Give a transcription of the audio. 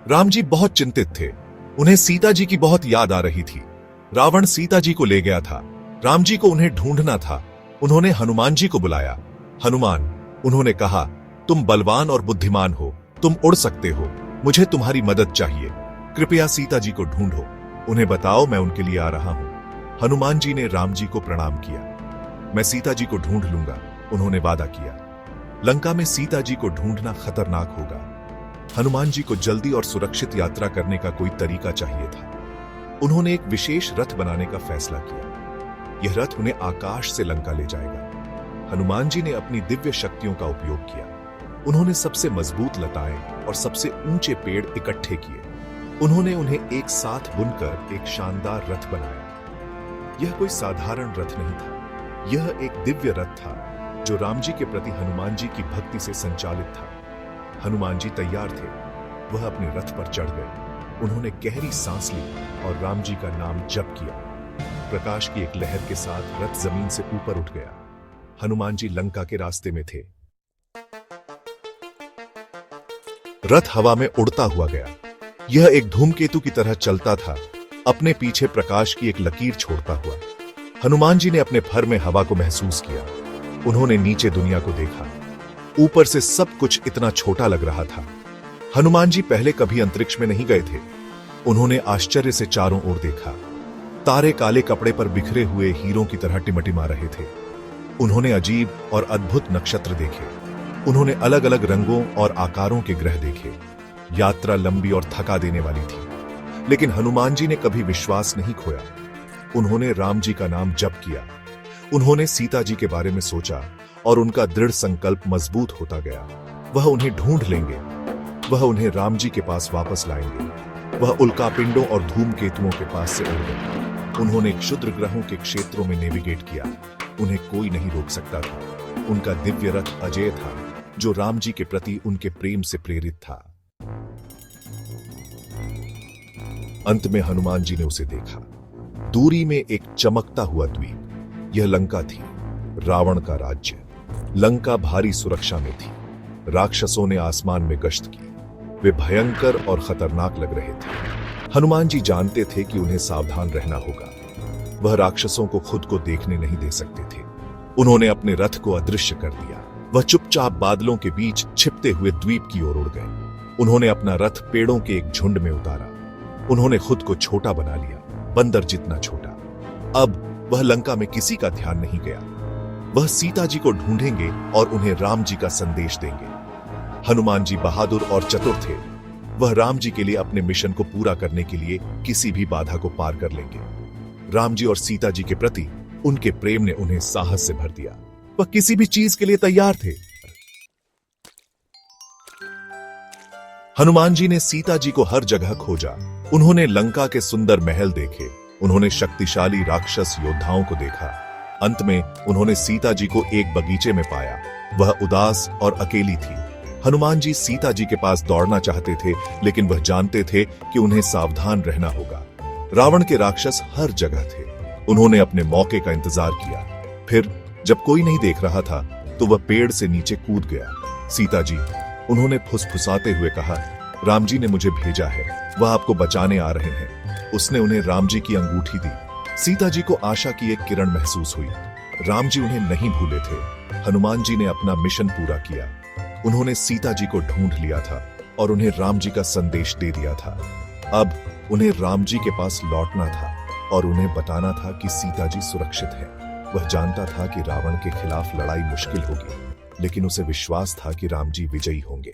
राम जी बहुत चिंतित थे। उन्हें सीता जी की बहुत याद आ रही थी। रावण सीता जी को ले गया था। राम जी को उन्हें ढूंढना था। उन्होंने हनुमान जी को बुलाया। हनुमान, उन्होंने कहा, तुम बलवान और बुद्धिमान हो, तुम उड़ सकते हो, मुझे तुम्हारी मदद चाहिए। कृपया सीता जी को ढूंढो, उन्हें बताओ मैं उनके लिए आ रहा हूं। हनुमान जी ने राम जी को प्रणाम किया। मैं सीता जी को ढूंढ लूंगा, उन्होंने वादा किया। लंका में सीता जी को ढूंढना खतरनाक होगा। हनुमान जी को जल्दी और सुरक्षित यात्रा करने का कोई तरीका चाहिए था। उन्होंने एक विशेष रथ बनाने का फैसला किया। यह रथ उन्हें आकाश से लंका ले जाएगा। हनुमान जी ने अपनी दिव्य शक्तियों का उपयोग किया। उन्होंने सबसे मजबूत लताएं और सबसे ऊंचे पेड़ इकट्ठे किए। उन्होंने उन्हें एक साथ बुनकर एक शानदार रथ बनाया। यह कोई साधारण रथ नहीं था। यह एक दिव्य रथ था जो राम जी के प्रति हनुमान जी की भक्ति से संचालित था। हनुमान जी तैयार थे। वह अपने रथ पर चढ़ गए। उन्होंने गहरी सांस ली और राम जी का नाम जप किया। प्रकाश की एक लहर के साथ रथ जमीन से ऊपर उठ गया। हनुमान जी लंका के रास्ते में थे। रथ हवा में उड़ता हुआ गया। यह एक धूमकेतु की तरह चलता था, अपने पीछे प्रकाश की एक लकीर छोड़ता हुआ। हनुमान जी ने अपने फर में हवा को महसूस किया। उन्होंने नीचे दुनिया को देखा। ऊपर से सब कुछ इतना छोटा लग रहा था। हनुमान जी पहले कभी अंतरिक्ष में नहीं गए थे। उन्होंने आश्चर्य से चारों ओर देखा। तारे काले कपड़े पर बिखरे हुए हीरों की तरह टिमटिमा रहे थे। उन्होंने अजीब और अद्भुत नक्षत्र देखे। उन्होंने अलग अलग रंगों और आकारों के ग्रह देखे। यात्रा लंबी और थका देने वाली थी, लेकिन हनुमान जी ने कभी विश्वास नहीं खोया। उन्होंने राम जी का नाम जप किया। उन्होंने सीता जी के बारे में सोचा और उनका दृढ़ संकल्प मजबूत होता गया। वह उन्हें ढूंढ लेंगे। वह उन्हें राम जी के पास वापस लाएंगे। वह उल्कापिंडों और धूमकेतुओं के पास से उड़ गए। उन्होंने क्षुद्र ग्रहों के क्षेत्रों में नेविगेट किया। उन्हें कोई नहीं रोक सकता था। उनका दिव्य रथ अजेय था, जो राम जी के प्रति उनके प्रेम से प्रेरित था। अंत में हनुमान जी ने उसे देखा। दूरी में एक चमकता हुआ द्वीप। यह लंका थी, रावण का राज्य। लंका भारी सुरक्षा में थी। राक्षसों ने आसमान में गश्त की। वे भयंकर और खतरनाक लग रहे थे। हनुमान जी जानते थे कि उन्हें सावधान रहना होगा। वह राक्षसों को खुद को देखने नहीं दे सकते थे। उन्होंने अपने रथ को अदृश्य कर दिया। वह चुपचाप बादलों के बीच छिपते हुए द्वीप की ओर उड़ गए। उन्होंने अपना रथ पेड़ों के एक झुंड में उतारा। उन्होंने खुद को छोटा बना लिया, बंदर जितना छोटा। अब वह लंका में किसी का ध्यान नहीं गया। वह सीता जी को ढूंढेंगे और उन्हें राम जी का संदेश देंगे। हनुमान जी बहादुर और चतुर थे। वह राम जी के लिए अपने मिशन को पूरा करने के लिए किसी भी बाधा को पार कर लेंगे। राम जी और सीता जी के प्रति उनके प्रेम ने उन्हें साहस से भर दिया। वह किसी भी चीज के लिए तैयार थे। हनुमान जी ने सीता जी को हर जगह खोजा। उन्होंने लंका के सुंदर महल देखे। उन्होंने शक्तिशाली राक्षस योद्धाओं को देखा। अंत में उन्होंने सीता जी को एक बगीचे में पाया। वह उदास और अकेली थी। हनुमान जी सीता जी के पास दौड़ना चाहते थे, लेकिन वह जानते थे कि उन्हें सावधान रहना होगा। रावण के राक्षस हर जगह थे। उन्होंने अपने मौके का इंतजार किया। फिर जब कोई नहीं देख रहा था, तो वह पेड़ से नीचे कूद गया। सीता जी, उन्होंने फुसफुसाते हुए कहा, राम जी ने मुझे भेजा है। वह आपको बचाने आ रहे हैं। उसने उन्हें राम जी की अंगूठी दी। सीता जी को आशा की एक किरण महसूस हुई। राम जी उन्हें नहीं भूले थे। हनुमान जी ने अपना मिशन पूरा किया। उन्होंने सीता जी को ढूंढ लिया था और उन्हें राम जी का संदेश दे दिया था। अब उन्हें राम जी के पास लौटना था और उन्हें बताना था कि सीता जी सुरक्षित है। वह जानता था कि रावण के खिलाफ लड़ाई मुश्किल होगी, लेकिन उसे विश्वास था कि राम जी विजयी होंगे।